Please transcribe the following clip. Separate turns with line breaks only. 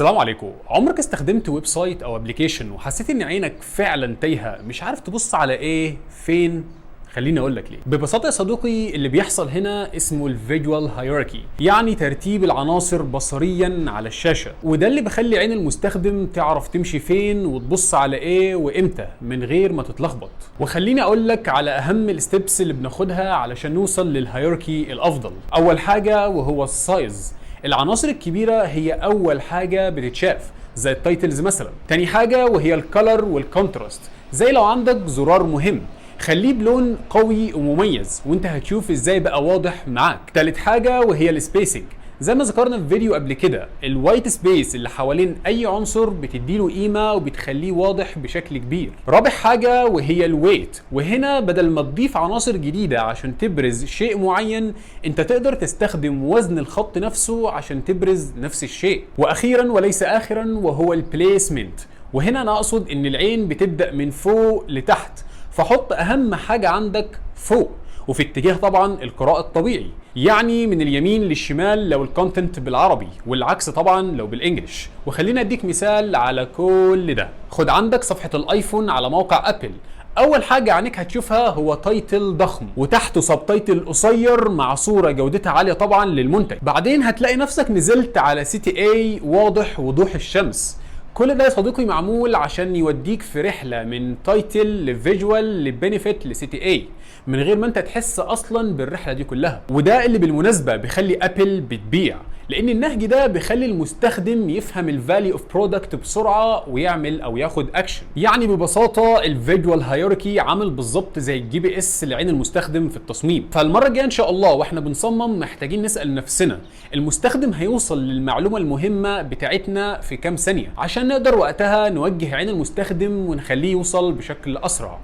السلام عليكم. عمرك استخدمت ويب سايت او ابلكيشن وحسيت ان عينك فعلا تايهه، مش عارف تبص على ايه فين؟ خليني اقول لك ليه. ببساطه يا صديقي، اللي بيحصل هنا اسمه الفيجوال هيراركي، يعني ترتيب العناصر بصريا على الشاشه، وده اللي بيخلي عين المستخدم تعرف تمشي فين وتبص على ايه وامتى من غير ما تتلخبط. وخليني اقول لك على اهم الستبس اللي بناخدها علشان نوصل للهيراركي الافضل. اول حاجه وهو السايز. العناصر الكبيره هي اول حاجه بتتشاف زي التايتلز مثلا. تاني حاجه وهي الكالر والكونتراست، زي لو عندك زرار مهم خليه بلون قوي ومميز وانت هتشوف ازاي بقى واضح معاك. تالت حاجه وهي السبيسنج، زي ما ذكرنا في فيديو قبل كده، الوايت سبيس اللي حوالين اي عنصر بتديله قيمه وبتخليه واضح بشكل كبير. رابع حاجه وهي الويت، وهنا بدل ما تضيف عناصر جديده عشان تبرز شيء معين، انت تقدر تستخدم وزن الخط نفسه عشان تبرز نفس الشيء. واخيرا وليس اخرا وهو البليسمنت، وهنا انا اقصد ان العين بتبدا من فوق لتحت، فحط اهم حاجه عندك فوق، وفي اتجاه طبعا القراءة الطبيعي، يعني من اليمين للشمال لو الكونتنت بالعربي، والعكس طبعا لو بالانجلش. وخلينا اديك مثال على كل ده. خد عندك صفحة الايفون على موقع ابل، اول حاجة عينيك هتشوفها هو تايتل ضخم وتحته سب تايتل قصير مع صورة جودتها عالية طبعا للمنتج. بعدين هتلاقي نفسك نزلت على CTA واضح وضوح الشمس. كل ده يا صديقي معمول عشان يوديك في رحله من تايتل لفيجوال لبنفيت لCTA من غير ما انت تحس اصلا بالرحله دي كلها. وده اللي بالمناسبه بيخلي ابل بتبيع، لان النهج ده بيخلي المستخدم يفهم الفاليو اوف برودكت بسرعه ويعمل او ياخد اكشن. يعني ببساطه الفيجوال هيراركي عامل بالظبط زي الGPS لعين المستخدم في التصميم. فالمره الجايه ان شاء الله واحنا بنصمم محتاجين نسال نفسنا المستخدم هيوصل للمعلومه المهمه بتاعتنا في كام ثانيه، عشان نقدر وقتها نوجه عين المستخدم ونخليه يوصل بشكل اسرع.